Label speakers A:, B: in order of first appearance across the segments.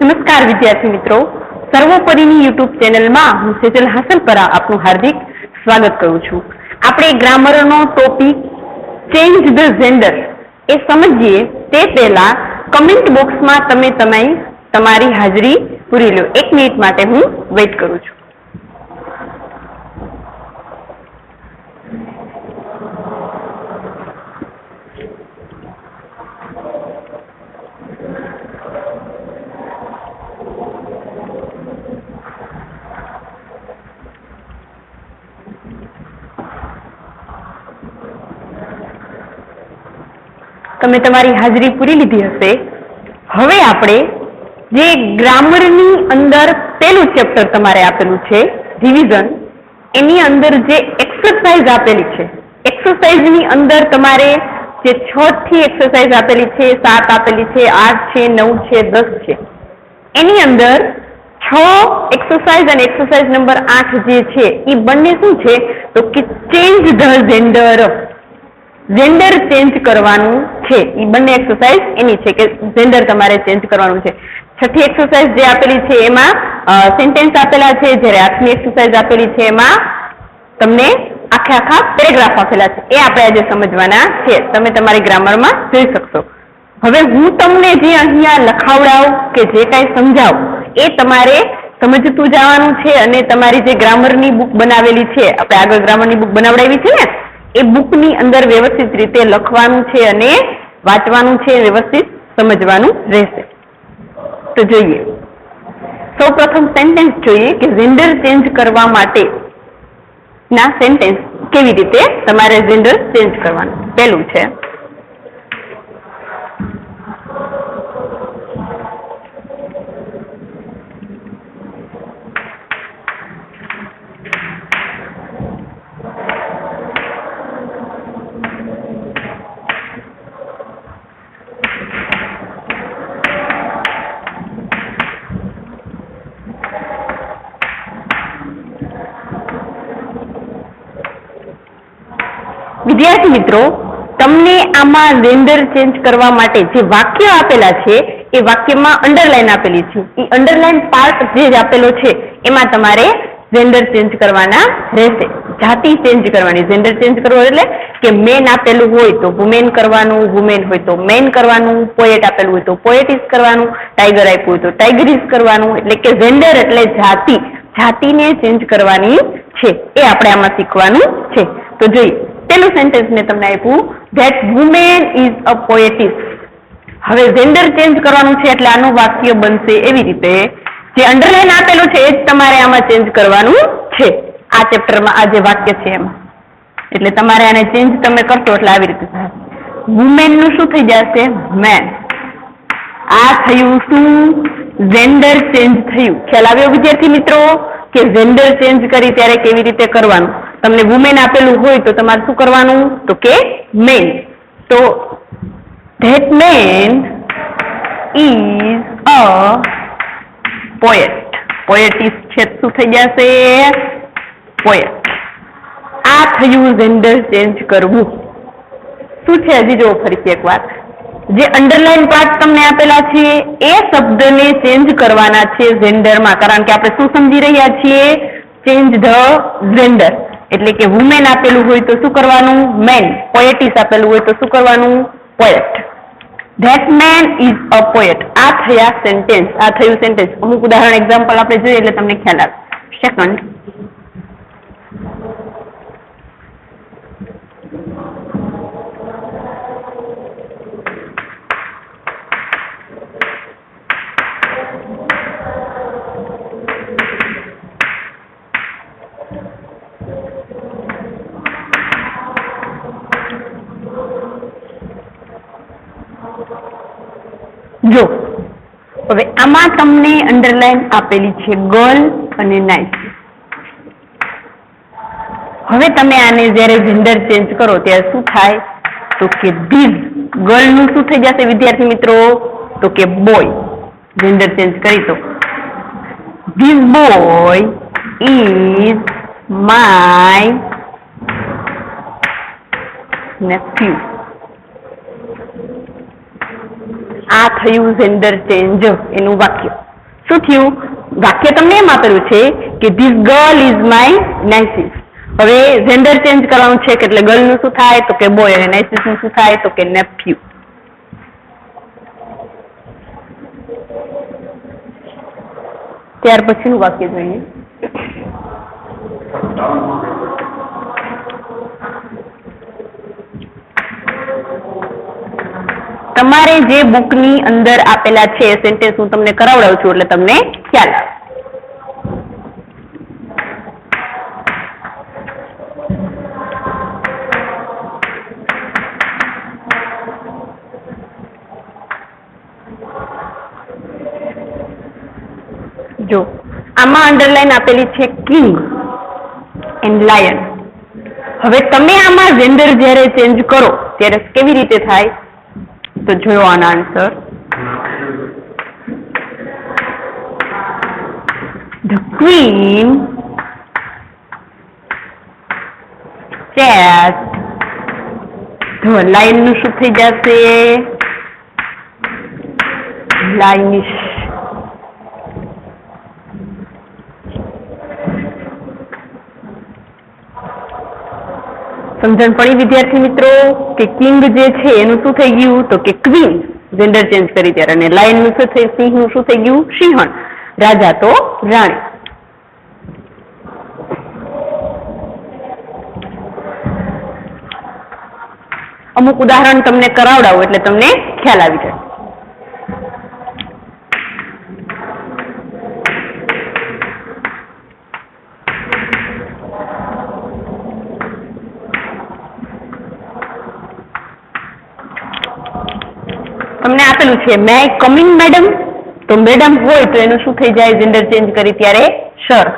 A: નમસ્કાર વિદ્યાર્થી મિત્રો, સર્વોપરીની યુટ્યુબ ચેનલમાં હું સેજલ હાસલપરા આપનું હાર્દિક સ્વાગત કરું છું. આપણે ગ્રામરનો ટોપિક ચેન્જ ધ જેન્ડર એ સમજીએ તે પહેલા કમેન્ટ બોક્સમાં તમે તમારી હાજરી પૂરી લો. 1 મિનિટ માટે હું વેઇટ કરું છું. તમે તમારી હાજરી પૂરી લીધી હશે. હવે આપણે જે ગ્રામરની અંદર પહેલું ચેપ્ટર તમારે આપેલું છે રિવિઝન, એની અંદર જે એક્સરસાઇઝ આપેલી છે, એક્સરસાઇઝની અંદર તમારે જે 6 થી એક્સરસાઇઝ આપેલી છે, 7 આપેલી છે, 8 છે, 9 છે, 10 છે, એની અંદર 6 એક્સરસાઇઝ અને એક્સરસાઇઝ નંબર 8 જે છે એ બંને શું છે તો કે ચેન્જ ધ જેન્ડર ચેન્જ કરવાનું છે. એ બંને એક્સરસાઇઝ એની છે કે જેન્ડર તમારે ચેન્જ કરવાનું છે. 6ઠી એક્સરસાઇઝ જે આપેલી છે એમાં સેન્ટેન્સ આપેલા છે, જ્યારે 8મી એક્સરસાઇઝ આપેલી છે એમાં તમને આખા પેરેગ્રાફ આપેલા છે. એ આપણે આજે સમજવાના છે. તમે તમારી ગ્રામરમાં જોઈ શકશો. હવે હું તમને જે અહીંયા લખાવડાવું કે જે કાંઈ સમજાવું એ તમારે સમજતું જવાનું છે અને તમારી જે ગ્રામરની બુક બનાવેલી છે, આપણે આગળ ગ્રામરની બુક બનાવડાવી છે ને, એ બુકની અંદર વ્યવસ્થિત રીતે લખવાનું છે અને વાંચવાનું છે, વ્યવસ્થિત સમજવાનું રહેશે. તો જોઈએ, સૌ પ્રથમ સેન્ટેન્સ જોઈએ કે જેન્ડર ચેન્જ કરવા માટે ના સેન્ટેન્સ કેવી રીતે તમારે જેન્ડર ચેન્જ કરવાનું. પહેલું છે વિદ્યાર્થી મિત્રો, તમને આમાં જેન્ડર ચેન્જ કરવા માટે જે વાક્ય આપેલા છે એ વાક્યમાં અંડરલાઈન આપેલી છે. એ અંડરલાઈન પાર્ટ જે આપેલો છે એમાં તમારે જેન્ડર ચેન્જ કરવાના રહેશે. જાતિ ચેન્જ કરવાની. જેન્ડર ચેન્જ કરવો એટલે કે મેન આપેલું હોય તો વુમેન કરવાનું, વુમેન હોય તો મેન કરવાનું, પોએટ આપેલું હોય તો પોએટિસ કરવાનું, ટાઈગર આપ્યું હોય તો ટાઈગરીસ કરવાનું. એટલે કે જેન્ડર એટલે જાતિને ચેન્જ કરવાની છે. એ આપણે આમાં શીખવાનું છે. તો જોઈએ, પેલું સેન્ટેન્સ મેં તમને આપ્યું, ધેટ વુમેન ઇઝ અ પોએટિસ. હવે જેન્ડર ચેન્જ કરવાનું છે એટલે આનું વાક્ય બનશે એવી રીતે, જે અંડરલાઈન આપેલું છે એ જ તમારે આમાં ચેન્જ કરવાનું છે. આ ચેપ્ટરમાં આ જે વાક્ય છે એમાં, એટલે તમારે આને ચેન્જ તમે કરશો એટલે આવી રીતે થાય. વુમેન નું શું થઈ જશે? મેન. આ થયું શું? જેન્ડર ચેન્જ થયું. ખ્યાલ આવ્યો વિદ્યાર્થી મિત્રો કે જેન્ડર ચેન્જ કરી ત્યારે કેવી રીતે કરવાનું? તમને વુમેન આપેલું હોય તો તમારે શું કરવાનું તો કે મેન. તો that man is a poet. Poetess છે શું થઈ જશે? પોએટ. આ થયું જેન્ડર ચેન્જ કરવું. શું છે હજી જો ફરીથી એક વાત, જે અંડરલાઈન પાર્ટ તમને આપેલા છે એ શબ્દને ચેન્જ કરવાના છે જેન્ડરમાં. કારણ કે આપણે શું સમજી રહ્યા છીએ? Change the gender. એટલે કે વુમેન આપેલું હોય તો શું કરવાનું? મેન. પોએટિસ આપેલું હોય તો શું કરવાનું? Poet. That man is a poet. આ થયા સેન્ટેન્સ. આ થયું સેન્ટેન્સ. અમુક ઉદાહરણ એક્ઝામ્પલ આપણે જોઈએ એટલે તમને ખ્યાલ આવે. સેકન્ડ, જો હવે આમાં તમને અંડરલાઈન આપેલી છે ગર્લ અને નાઇસ. હવે તમે આને જ્યારે જેન્ડર ચેન્જ કરો ત્યારે શું થાય તો કે ધીઝ. ગર્લ નું શું થઈ જશે વિદ્યાર્થી મિત્રો તો કે બોય. જેન્ડર ચેન્જ કરી તો this boy is my nephew. આ થયું જેન્ડર ચેન્જ એનું વાક્ય. શું થયું? વાક્ય તમને એમ આપેલું છે કે ધીસ ગર્લ ઇઝ માય નાઇસીસ. હવે જેન્ડર ચેન્જ કરવાનું છે કે એટલે ગર્લ નું શું થાય તો કે બોય અને નાઇસીસ નું શું થાય તો કે નેફ્યુ. ત્યાર પછીનું વાક્ય જોઈએ. તમારે જે બુકની અંદર આપેલા છે એ સેન્ટેન્સ હું તમને કરાવડાવું છું એટલે તમને ખ્યાલ આવે. જો આમાં અંડરલાઈન આપેલી છે કિંગ એન્ડ લાયન. હવે તમે આમાં જેન્ડર જ્યારે ચેન્જ કરો ત્યારે કેવી રીતે થાય તો જોયો આનો આન્સર. The queen sat. તો લાઈન નું શું થઈ જશે? લાઇનિશ. સમજણ પડી વિદ્યાર્થી મિત્રો કે કિંગ જે છે એનું શું થઈ ગયું તો કે ક્વીન જેન્ડર ચેન્જ કરી ત્યારે, અને લાયન નું શું થઈ, સિંહ નું શું થઈ ગયું સિંહણ, રાજા તો રાણી. અમુક ઉદાહરણ તમને કરાવડાવું એટલે તમને ખ્યાલ આવી જાય. તમને આપેલું છે મે આઈ કમિંગ મેડમ, તો મેડમ હોય તો એનું શું થઈ જાય જેન્ડર ચેન્જ કરી ત્યારે સર.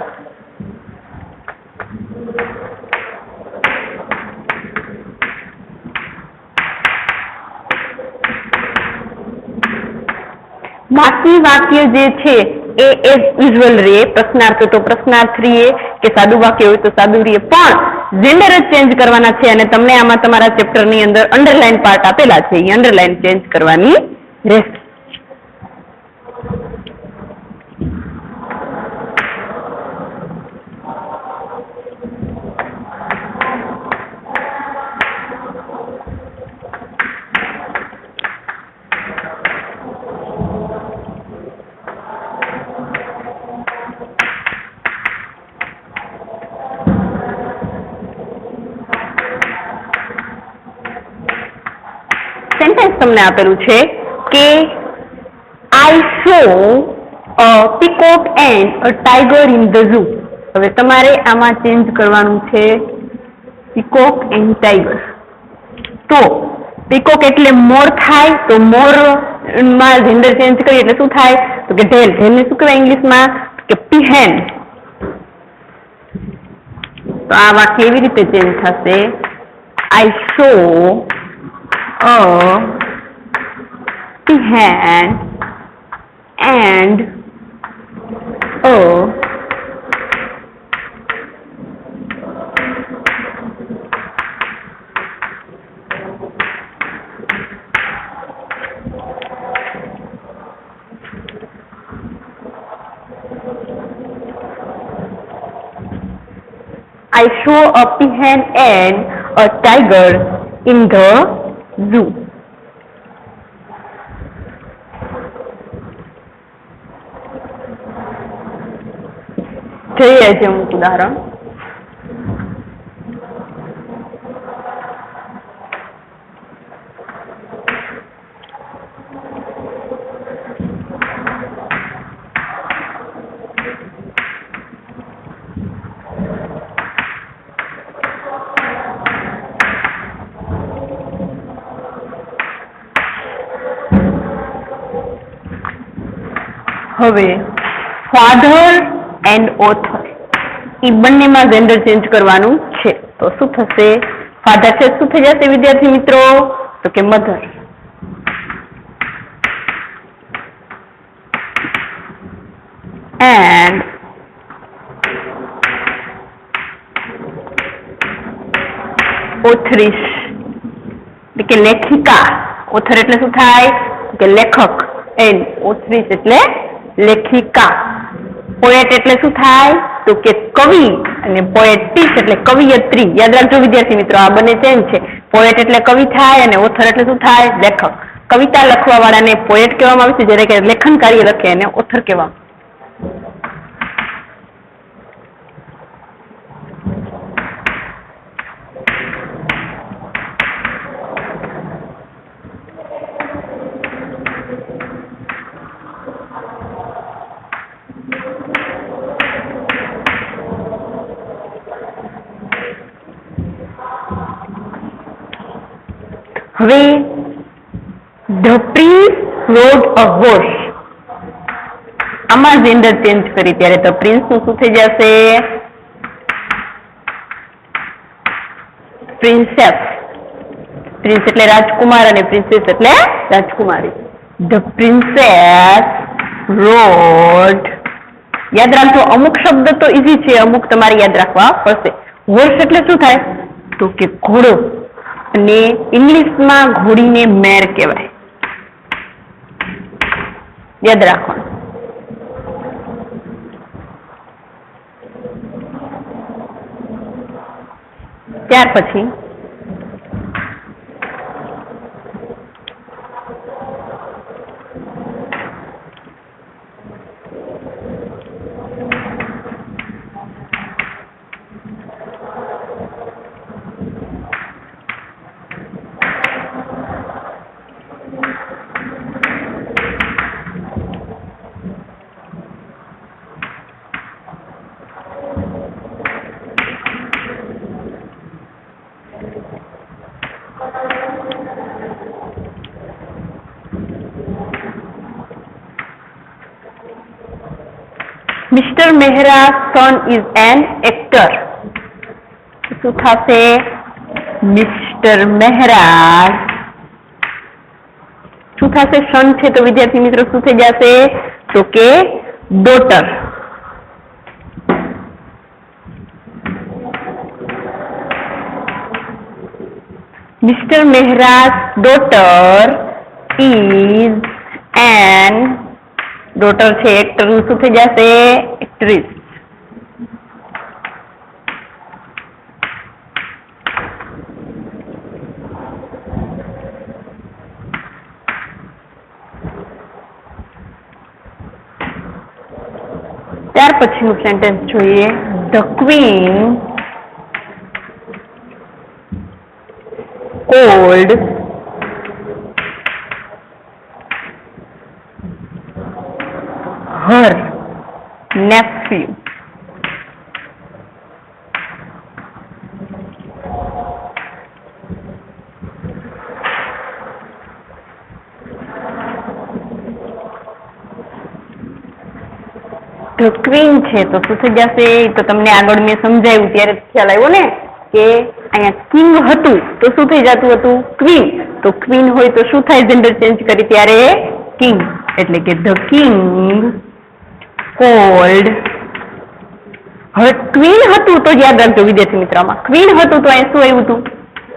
A: બાકી વાક્ય જે છે એ એઝ યુઝ્યુઅલ રે, પ્રશ્નાર્થ તો પ્રશ્નાર્થ રીએ, કે સાદું વાક્ય હોય તો સાદું રીએ, પણ જેન્ડર જ ચેન્જ કરવાના છે અને તમને આમાં તમારા ચેપ્ટર ની અંદર અંડરલાઈન પાર્ટ આપેલા છે એ અંડરલાઈન ચેન્જ કરવાની રહેશે. સેન્ટેન્સ તમને આપેલું છે કે I saw a peacock and a tiger in the zoo. હવે તમારે આમાં ચેન્જ કરવાનું છે પીકોક એન્ડ ટાઈગર. તો પીકોક એટલે મોર થાય, તો મોર માં જેન્ડર ચેન્જ કરીએ એટલે શું થાય તો કે ઢેલ. ઢેલ ને શું કહેવાય ઇંગ્લિશમાં કે પીહેન. તો આ વાક્ય એવી રીતે ચેન્જ થશે આઈ સો a peahen and a I saw a peahen and a tiger in the zoo. જોઈએ છે અમુક ઉદાહરણ. હવે ફાધર એન્ડ ઓથર એ બંનેમાં જેન્ડર ચેન્જ કરવાનું છે. તો શું થશે? ફાધર છે શું થઈ જશે વિદ્યાર્થી મિત્રો તો કે મધર. એન્ડ ઓથરીસ એટલે કે લેખિકા. ઓથર એટલે શું થાય કે લેખક, એન્ડ ઓથરીસ એટલે લેખિકા. પોએટ એટલે શું થાય તો કે કવિ, અને પોએટિસ એટલે કવિયત્રી. યાદ રાખજો વિદ્યાર્થી મિત્રો, આ બંને ચેન્જ છે. પોએટ એટલે કવિ થાય અને ઓથર એટલે શું થાય લેખક. કવિતા લખવા વાળાને પોએટ કહેવામાં આવે છે, જ્યારે કે લેખન કાર્ય લખે એને ઓથર કહેવામાં. હવે the prince road a horse, આમાં જેન્ડર ચેન્જ કરી ત્યારે ધ પ્રિન્સ નું શું થઈ જશે પ્રિન્સેસ. પ્રિન્સ એટલે રાજકુમાર અને પ્રિન્સેસ એટલે રાજકુમારી. The princess road. યાદ રાખજો, અમુક શબ્દ તો ઈઝી છે, અમુક તમારે યાદ રાખવા પડશે. હોર્સ એટલે શું થાય તો કે ઘોડો, અને ઇંગ્લિશમાં ઘોડીને મેર કહેવાય. યાદ રાખવાનું. ત્યાર પછી Mr. Mehra's son is an actor. શું થશે મિસ્ટર મહેરાજ. શું થશે સન છે તો વિદ્યાર્થી મિત્રો શું થઈ જશે તો કે daughter. Mr. Mehra's daughter is an daughter છે એક્ટર નું શું થઈ જશે એક્ટ્રેસ. ત્યાર પછીનું સેન્ટેન્સ જોઈએ. The queen cold her nephew. તો ક્વીન છે તો શું થઈ જશે તો તમને આગળ મેં સમજાવ્યું ત્યારે ખ્યાલ આવ્યો ને કે અહીંયા કિંગ હતું તો શું થઈ જતું હતું ક્વીન. તો ક્વીન હોય તો શું થાય જેન્ડર ચેન્જ કરી ત્યારે કિંગ. એટલે કે ધ કિંગ કોલ્ડ. હવે ક્વીન હતું તો યાદ રાખજો વિદ્યાર્થી મિત્રો, આમાં ક્વીન હતું તો અહીંયા શું આવ્યું હતું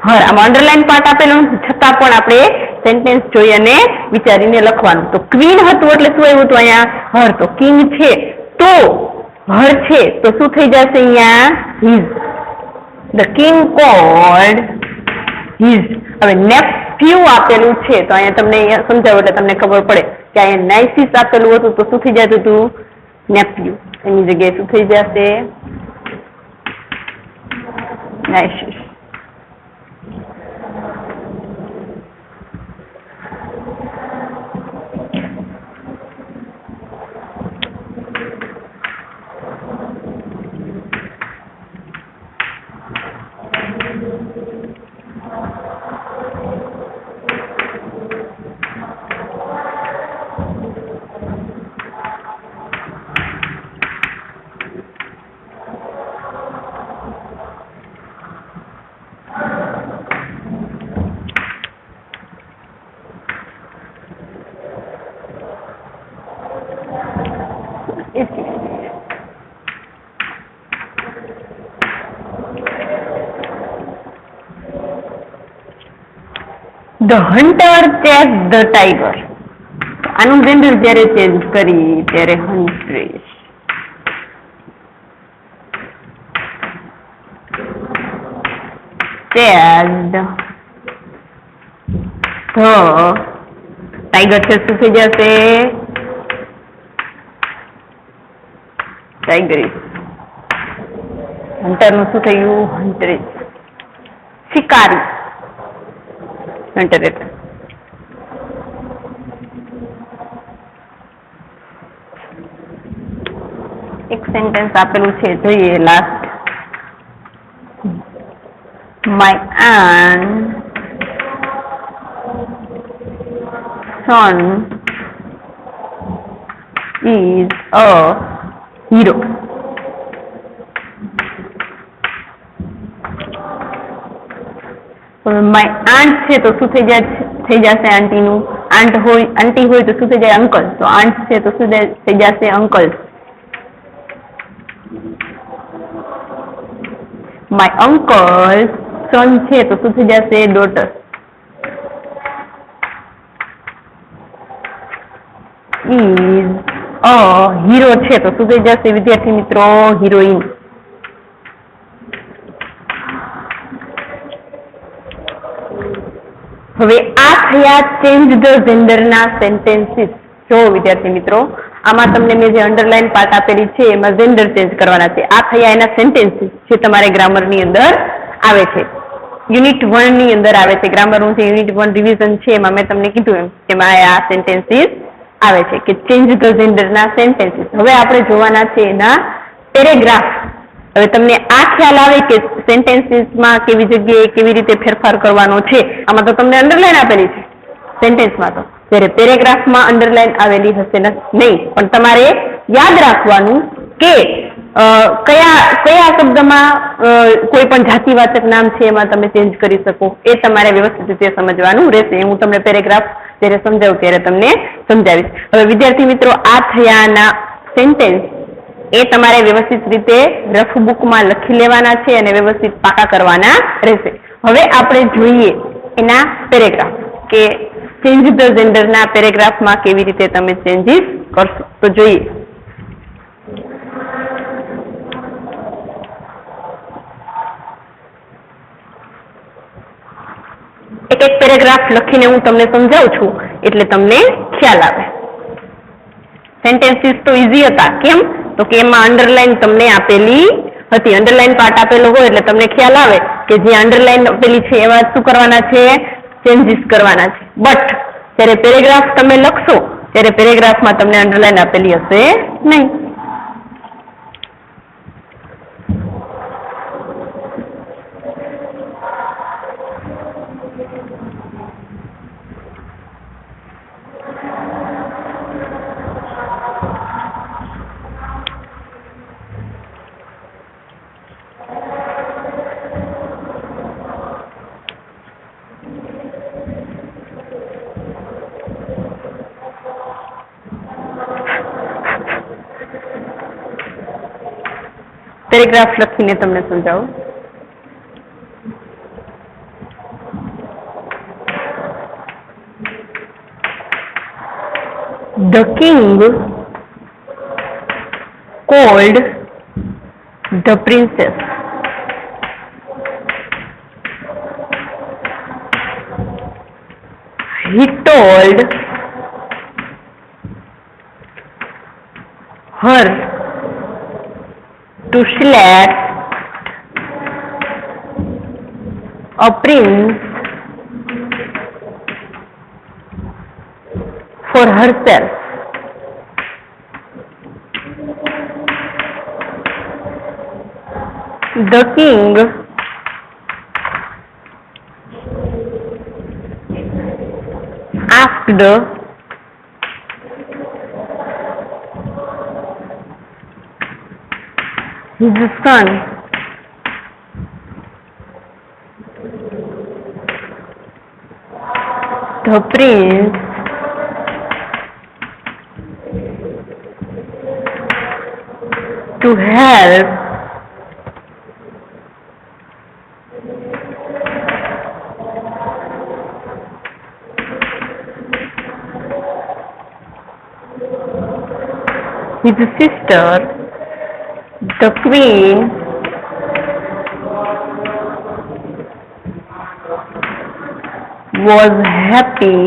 A: હર. આમાં અંડરલાઈન પાર્ટ આપેલો છતાં પણ આપણે સેન્ટેન્સ જોઈ અને વિચારીને લખવાનું. તો ક્વીન હતું એટલે શું આવ્યું હતું અહીંયા હર. તો કિંગ છે તો હર છે તો શું થઈ જશે અહીંયા his. The king cold his. હવે નેફ્યુ આપેલું છે તો અહીંયા તમને અહીંયા સમજાવો એટલે તમને ખબર પડે કે અહીંયા નાઇસિસ આપેલું હતું તો શું થઈ જતું હતું નેફ્યુ. એની જગ્યાએ શું થઈ જશે નાઇસિસ. The hunter chased the tiger. આનું જેન્ડર જ્યારે ચેન્જ કરી ત્યારે હંટ્રેસ. Chased the tiger છે શું થઈ જશે? ટાઈગરીસ. હન્ટર નું શું થયું? હન્ટરીસ. શિકારી. હન્ટર એટલે એક સેન્ટેન્સ આપેલું છે જોઈએ last. My aunt son is a hero. My aunt છે તો શું થઈ જશે આંટીનું? આંટી હોય તો શું થઈ જાય? અંકલ. તો આંટ છે તો શું થઈ જશે? અંકલ. My uncle's son છે તો શું થઈ જશે? ડોટર. Is a hero છે તો શું થઈ જશે વિદ્યાર્થી મિત્રો? હિરોઈન. હવે આ થયા ચેન્જ ધ જેન્ડર ના સેન્ટેન્સીસ. જો વિદ્યાર્થી મિત્રો આમાં તમને મેં જે અંડરલાઈન પાર્ટ આપેલી છે એમાં જેન્ડર ચેન્જ કરવાના છે. આ થયા એના સેન્ટેન્સીસ જે તમારે ગ્રામર ની અંદર આવે છે. યુનિટ 1 ની અંદર આવે છે. ગ્રામર નું જે યુનિટ 1 રિવિઝન છે એમાં મેં તમને કીધું એમ કે આ સેન્ટેન્સીસ આવે છે કે ચેન્જ ધ જેન્ડર ના સેન્ટેન્સીસ. હવે આપણે જોવાના છે એના પેરેગ્રાફ. હવે તમને આ ખ્યાલ આવે કે સેન્ટેન્સીસમાં કેવી જગ્યાએ કેવી રીતે ફેરફાર કરવાનો છે. આમાં તો તમને અંડરલાઈન આપેલી છે સેન્ટેન્સમાં તો, જ્યારે પેરેગ્રાફમાં અંડરલાઈન આવેલી હશે નહીં. પણ તમારે યાદ રાખવાનું કે કયા શબ્દમાં કોઈ પણ જાતિવાચક નામ છે એમાં તમે ચેન્જ કરી શકો. એ તમારે વ્યવસ્થિત રીતે સમજવાનું રહેશે. હું તમને પેરેગ્રાફ જ્યારે સમજાવું ત્યારે તમને સમજાવીશ. હવે વિદ્યાર્થી મિત્રો આ થયાના સેન્ટેન્સ એ તમારે વ્યવસ્થિત રીતે રફ બુકમાં લખી લેવાના છે અને વ્યવસ્થિત પાકા કરવાના રહેશે. હવે આપણે જોઈએ એના પેરેગ્રાફ કે ચેન્જ ધ જેન્ડર ના પેરેગ્રાફમાં કેવી રીતે તમે ચેન્જીસ કરશો. તો જોઈએ. એક એક પેરેગ્રાફ લખીને હું તમને સમજાવું છું એટલે તમને ખ્યાલ આવે. સેન્ટેન્સીસ તો ઈઝી હતા. કેમ? તો કે એમાં અંડરલાઈન તમને આપેલી હતી. અંડરલાઈન પાર્ટ આપેલો હોય એટલે તમને ખ્યાલ આવે કે જે અંડરલાઈન આપેલી છે એમાં શું કરવાના છે? ચેન્જીસ કરવાના છે. બટ જ્યારે પેરેગ્રાફ તમે લખશો ત્યારે પેરેગ્રાફમાં તમને અંડરલાઈન આપેલી હશે નહીં. પેરેગ્રાફ લખીને તમને સમજાવું. The king called the princess. He told her to select a prince for herself. The king asked his son the prince to help his sister, the queen, was happy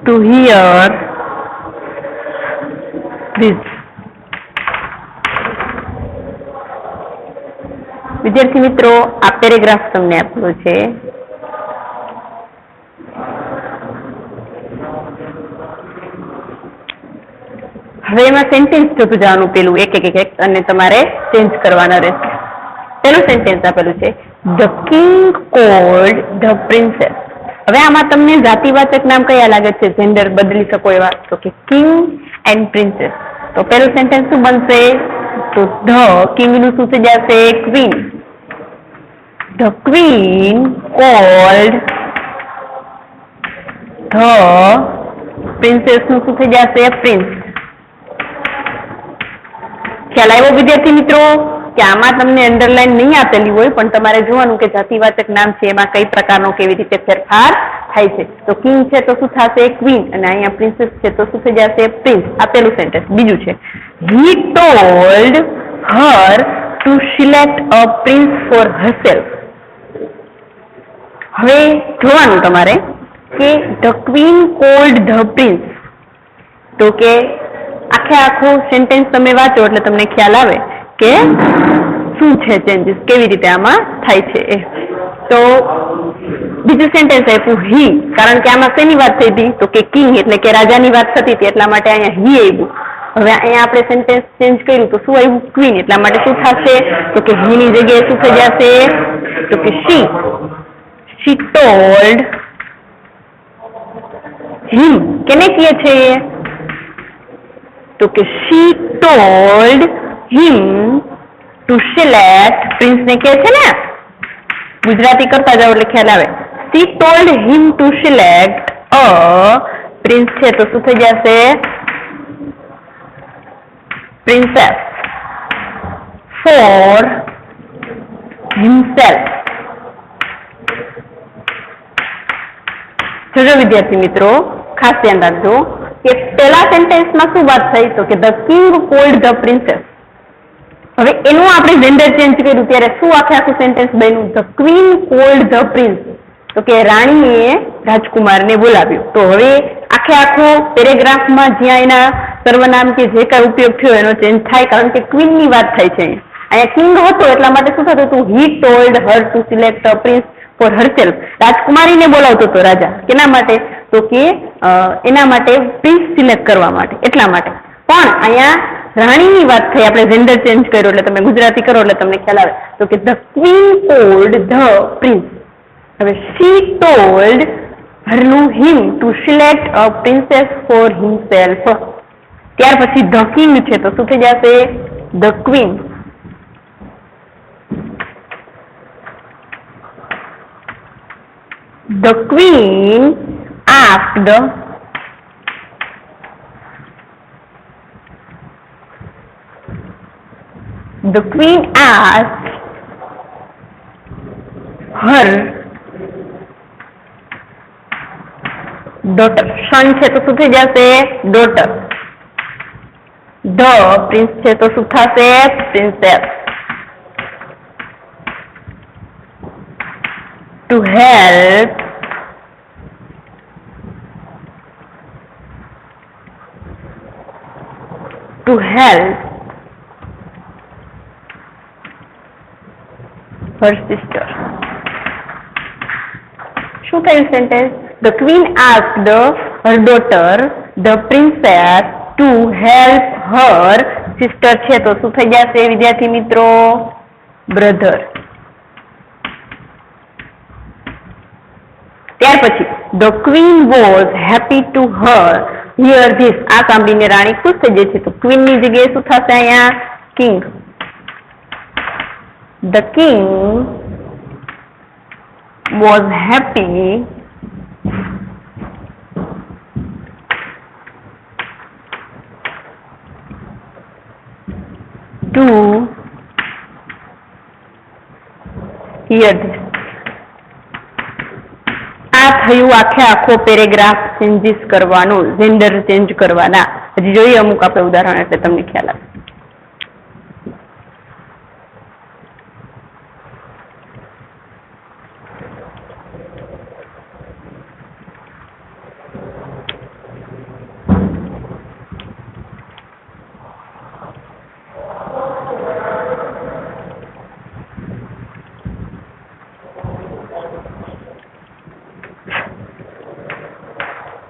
A: to hear this. વિદ્યાર્થી મિત્રો, આ paragraph તમને આપેલો છે. હવે એમાં sentence જોતું જવાનું, પેલું એક એક એક અને તમારે ચેન્જ કરવાના રહેશે. પેલું સેન્ટેન્સ આપેલું છે, the king cold the princess. હવે આમાં તમને જાતિવાચક નામ કયા લાગે છે, જેન્ડર બદલી શકો એવા? તો કે કિંગ એન્ડ પ્રિન્સેસ. તો પેલું સેન્ટેન્સ શું બનશે? તો ધ કિંગ નું શું થઈ જશે? Queen. The queen called the princess નું શું થઈ જશે? પ્રિન્સ. ખ્યાલ આવ્યો વિદ્યાર્થી મિત્રો કે આમાં તમને અંડરલાઈન નહીં આપેલી હોય, પણ તમારે જોવાનું કે જાતિવાચક નામ છે એમાં કઈ પ્રકારનો કેવી રીતે ફેરફાર થાય છે. તો કિંગ છે તો શું થશે? ક્વીન. અને અહીંયા પ્રિન્સેસ છે તો શું થઈ જશે? પ્રિન્સ. આપેલું સેન્ટેન્સ. બીજું છે, he told her to select a prince for herself. હવે જોવાનું તમારે કે the queen called the prince. તો કે આખે આખું સેન્ટેન્સ તમે વાંચો એટલે તમને ખ્યાલ આવે કે શું છે ચેન્જીસ, કેવી રીતે આમાં થાય છે એ. તો બીજું સેન્ટેન્સ આપ્યું હી, કારણ કે આમાં શેની વાત થઈ હતી? તો કે કિંગ એટલે કે રાજાની વાત થતી હતી, એટલા માટે અહીંયા હી આવ્યું. હવે અહીંયા આપણે સેન્ટેન્સ ચેન્જ કર્યું તો શું આવ્યું? ક્વીન. એટલા માટે શું થશે? તો કે હી ની જગ્યાએ શું થઈ જશે? તો કે શી. શી ટોલ્ડ હિમ. કેને કહે છે? તો કે she told him to select. Prince ને કહે છે ને, ગુજરાતી કરતા જાવ એટલે ખ્યાલ આવે. She told him to select a prince છે તો શું થઈ જશે? Princess for himself. જોજો વિદ્યાર્થી મિત્રો, ખાસ ધ્યાન રાખજો કે પેલા સેન્ટેન્સમાં શું વાત થઈ? તો કે the king cold the princess. હવે એનું આપણે જેન્ડર ચેન્જ કર્યું ત્યારે શું આખે આખું સેન્ટેન્સ બન્યું? The queen called the prince. તો કે રાણીએ રાજકુમારને બોલાવ્યું. તો હવે આખે આખો પેરેગ્રાફમાં જ્યાં એના સર્વનામ કે જે કાંઈ ઉપયોગ થયો એનો ચેન્જ થાય, કારણ કે ક્વીન ની વાત થાય છે. અહીંયા કિંગ હતો એટલા માટે શું થતું હતું? He told her to select a prince for herself. રાજકુમારીને બોલાવતો હતો રાજા. કેના માટે? તો કે એના માટે પ્રિન્સ સિલેક્ટ કરવા માટે, એટલા માટે. પણ અહીંયા રાણીની વાત થઈ, આપણે જેન્ડર ચેન્જ કર્યો એટલે તમે ગુજરાતી કરો એટલે તમને ખ્યાલ આવે. તો કે the queen called the prince. હવે she told him to select a princess for himself. ત્યાર પછી ધ કિંગ છે તો શું થઈ જશે? The queen. The queen asked her daughter. son છે તો શું થઈ જશે? daughter. the prince છે તો શું થશે? princess. to help her sister. શું થયું sentence? The queen asked her daughter, the princess, to help her sister છે તો શું થઈ જશે વિદ્યાર્થી મિત્રો? brother. ત્યાર પછી the queen was happy to hear this. આ સાંભળીને રાણી ખુશ થઈ જાય છે. તો ક્વીન ની જગ્યાએ શું થશે અહીંયા? King. The king was happy to hear this. આ થયું આખો પેરેગ્રાફ ચેન્જીસ કરવાનું, જેન્ડર ચેન્જ કરવાના? હજી જોઈએ અમુક આપણે ઉદાહરણ એટલે તમને ખ્યાલ આવે.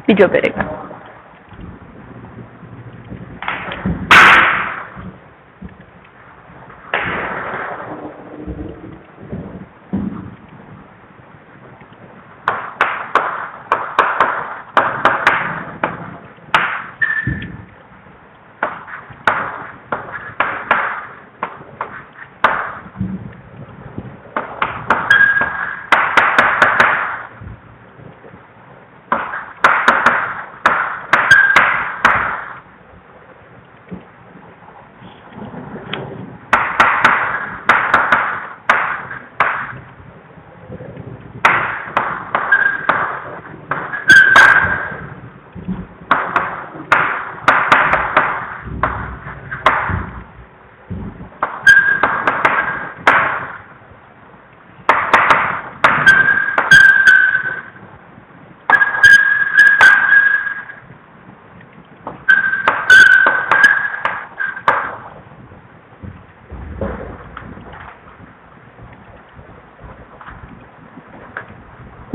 A: બીજો પેરેગ્રાફ.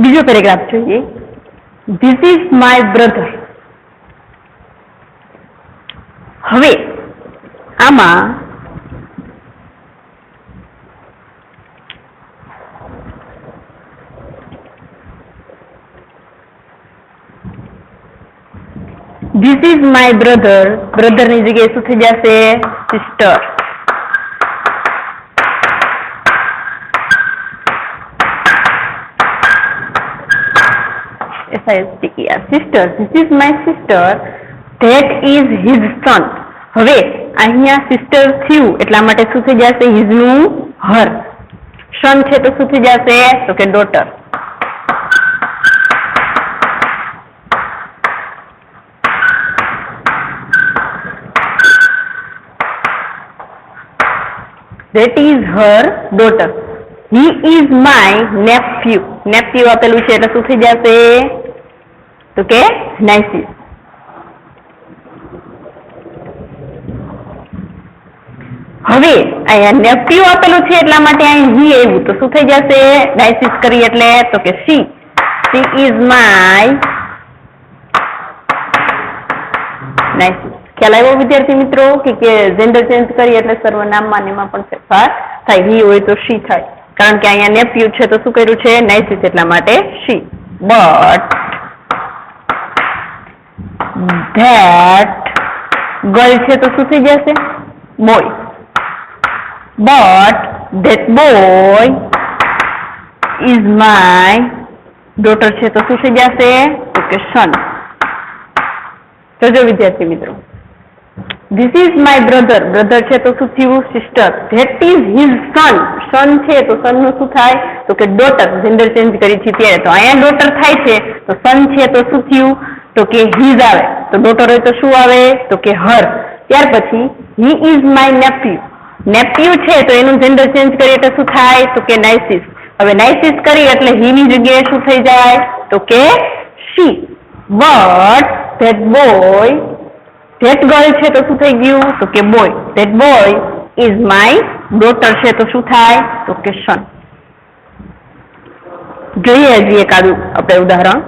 A: બીજો પેરેગ્રાફ જોઈએ. This is my brother. હવે આમાં ધીસ ઇઝ માય બ્રધર, બ્રધરની જગ્યાએ શું થઈ જશે? Sister. Sister, this is my sister, that is his son. હવે અહીંયા સિસ્ટર થયું એટલા માટે શું થઈ જશે? હિઝ નું હર. સન છે તો શું થઈ જશે? તો કે daughter. That is her daughter. He is my nephew. Nephew આપેલું છે એટલે શું થઈ જશે? તો કે નાઇસીસ. હવે અહીંયા નેપ્યુ આપેલું છે એટલા માટે અહીં હી આવ્યું તો શું થઈ જશે? નાઇસીસ કરી એટલે તો કે she. She is my નાઇસીસ. ખ્યાલ આવ્યો વિદ્યાર્થી મિત્રો કે જેન્ડર ચેન્જ કરી એટલે સર્વનામમાં ને એમાં પણ ફેરફાર થાય. હી હોય તો શી થાય, કારણ કે અહીંયા નેપ્યુ છે તો શું કર્યું છે? નાઇસીસ એટલા માટે શી. બટ ધેટ ગર્લ છે તો શું થઈ જશે? Boy. But that boy is my daughter છે તો શું થઈ જશે? તો કે સન. જોજો વિદ્યાર્થી મિત્રો, this is my brother, brother છે તો શું થયું? Sister. That is his son, son છે તો સન નું શું થાય? તો કે ડોટર. જેન્ડર ચેન્જ કરી છે ત્યારે તો અહીંયા ડોટર થાય છે તો સન છે તો શું થયું? તો કે હિઝ આવે. તો ડોટર હોય તો શું આવે? તો કે હર. ત્યાર પછી હી ઇઝ માય નેપ્યુ. નેપ્યુ છે તો એનું જેન્ડર ચેન્જ કરીએ તો શું થાય? તો કે નાઇસીસ. હવે નાઇસીસ કરી એટલે હી ની જગ્યાએ શું થઈ જાય? તો કે she. But that boy, that girl છે તો શું થઈ ગયું? તો કે boy. That boy is my daughter છે તો શું થાય? તો કે સન. જોઈએ હજી એકાદું આપણે ઉદાહરણ.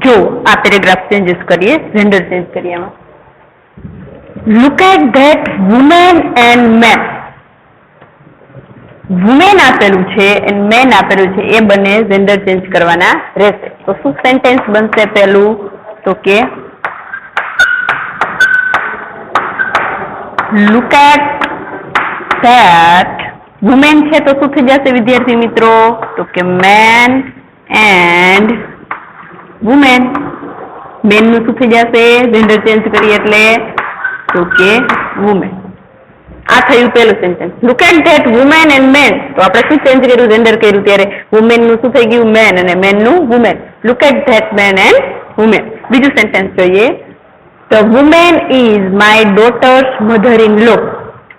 A: જો આ પેરેગ્રાફ ચેન્જીસ કરીએ, જેન્ડર ચેન્જ કરીએ આમાં. Look at that woman and man. Woman આપેલું છે એન્ડ મેન આપેલું છે, એ બંને જેન્ડર ચેન્જ કરવાના રહેશે. તો શું સેન્ટેન્સ બનશે? પહેલું તો કે લુક એટ ધેટ વુમેન છે તો શું થઈ જશે વિદ્યાર્થી મિત્રો? તો કે મેન એન્ડ વુમેન. મેન નું શું થઈ જશે જેન્ડર ચેન્જ કરીએ એટલે? તો કે વુમેન. આ થયું પહેલું sentence. Look at that woman and man. તો આપણે શું ચેન્જ કર્યું? જેન્ડર કર્યું. ત્યારે વુમેન નું શું થઈ ગયું? મેન, અને મેન નું woman. Look at that man and woman. બીજું સેન્ટેન્સ જોઈએ. The woman is my daughter's mother in law.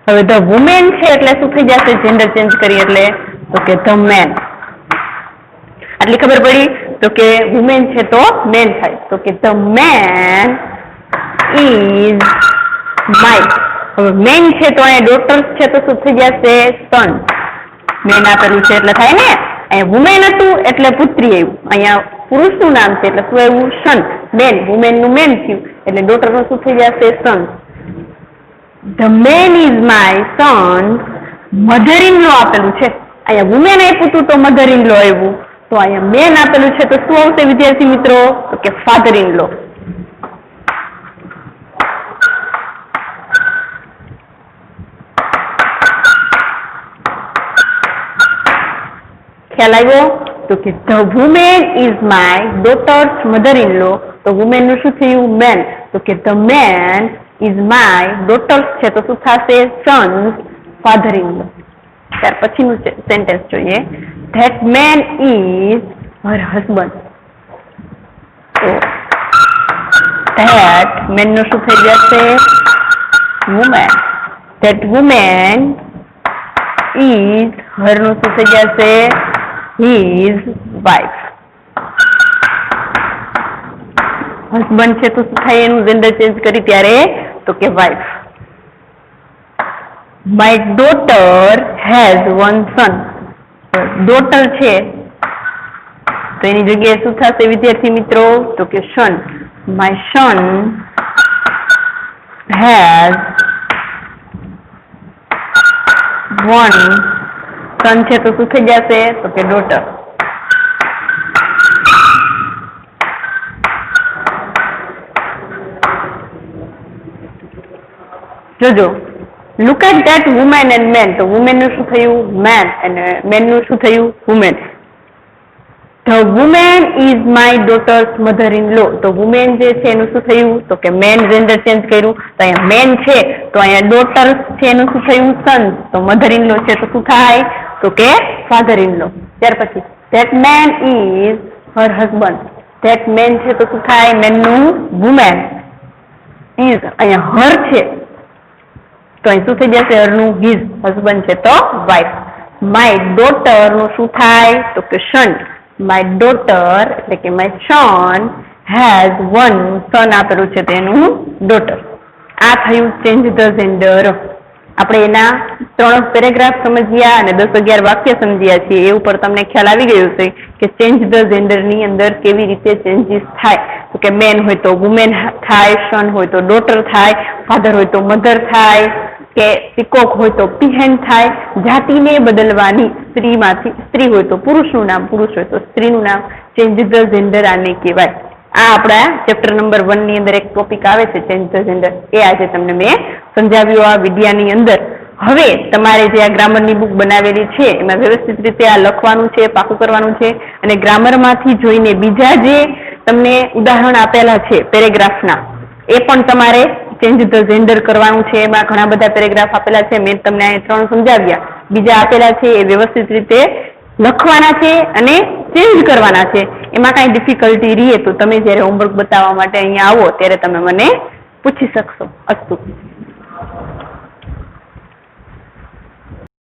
A: હવે ધ વુમેન છે એટલે શું થઈ જશે જેન્ડર ચેન્જ કરીએ એટલે? તો કે ધ મેન. આટલી ખબર પડી? તો કે વુમેન છે તો મેન થાય. તો કે ધ મેન ઇઝ માય. હવે મેન છે તો અહીંયા ડોટર્સ છે તો શું થઈ જશે? સન. મેન આપેલું છે એટલે થાય ને. અહીંયા વુમેન હતું એટલે પુત્રી આવ્યું. અહીંયા પુરુષનું નામ છે એટલે શું આવ્યું? સન. મેન, વુમેન નું મેન થયું એટલે ડોટર નું શું થઈ જશે? Son. The man is my son mother in law આપેલું છે. અહીંયા વુમેન આપ્યું હતું તો મધર ઇન લો આવ્યું. તો અહીંયા મેન આપેલું છે તો શું આવશે વિદ્યાર્થી મિત્રો? તો કે ફાધર ઇન લો. ખ્યાલ આવ્યો? તો કે the woman is my daughter's mother in law. તો વુમેન નું શું થયું? મેન. તો કે the man is my daughter's છે તો શું થશે? Son's father in law. ત્યાર પછીનું સેન્ટેન્સ જોઈએ. That man is her husband. તો ધેટ મેન નું શું થઈ જશે? Woman. That woman is her નું શું થઈ જશે? his wife. હસબન્ડ છે તો શું થાય એનું જેન્ડર ચેન્જ કરી ત્યારે? તો કે wife. My daughter has one son. Daughter છે તો એની જગ્યાએ શું થશે વિદ્યાર્થી મિત્રો? તો કે son. My son has one son છે તો શું થઈ જશે? તો કે ડોટર. જોજો, look at that woman and man. તો વુમેન નું શું થયું? મેન. અને મેન નું શું થયું? Woman. The woman is my daughter's mother in law. તો વુમેન જે છે એનું શું થયું? તો કે મેન જેન્ડર ચેન્જ કર્યું. તો અહીંયા મેન છે તો અહીંયા ડોટર્સ છે એનું શું થયું? સન. તો મધર ઇન લો છે તો શું થાય? તો કે ફાધર ઇન લો. ત્યાર પછી that man is her husband. That man છે તો શું થાય? મેન નું વુમેન. ઇઝ અહીંયા હર છે તો અહીં શું થઈ જશે? હર નું હિઝ. હસબન્ડ છે તો વાઇફ. માય ડોટર નું શું થાય? તો કે સન. માય ડોટર એટલે કે માય સન હેઝ વન સન આપેલું છે તેનું ડોટર. આ થયું ચેન્જ ધ જેન્ડર. આપણે એના 3 પેરેગ્રાફ સમજ્યા અને 10-11 વાક્ય સમજ્યા છીએ. એ ઉપર તમને ખ્યાલ આવી ગયો છે કે ચેન્જ ધ જેન્ડર ની અંદર કેવી રીતે ચેન્જીસ થાય. તો કે મેન હોય તો વુમેન થાય, સન હોય તો ડોટર થાય, ફાધર હોય તો મધર થાય, કે પીકોક હોય તો પીહેન થાય. જાતિને બદલવાની, સ્ત્રીમાંથી સ્ત્રી હોય તો પુરુષનું નામ, પુરુષ હોય તો સ્ત્રીનું નામ. ચેન્જ ધ જેન્ડર આને કહેવાય. આ આપણા ચેપ્ટર નંબર 1 ની અંદર એક ટોપિક આવે છે ચેન્જ ધ જેન્ડર. એ આજે તમને મેં સમજાવ્યું આ વિડિયાની અંદર. હવે તમારે જે આ ગ્રામરની બુક બનાવેલી છે એમાં વ્યવસ્થિત રીતે આ લખવાનું છે, પાકું કરવાનું છે. અને ગ્રામરમાંથી જોઈને બીજા જે તમને ઉદાહરણ આપેલા છે પેરેગ્રાફના, એ પણ તમારે ચેન્જ ધ જેન્ડર કરવાનું છે. એમાં ઘણા બધા પેરેગ્રાફ આપેલા છે. મેં તમને અહીં 3 સમજાવ્યા. બીજા આપેલા છે એ વ્યવસ્થિત રીતે લખવાના છે અને ચેન્જ કરવાના છે. એમાં કાંઈ ડિફિકલ્ટી રહે તો તમે જ્યારે હોમવર્ક બતાવવા માટે અહીંયા આવો ત્યારે તમે મને પૂછી શકશો. અસ્તુ.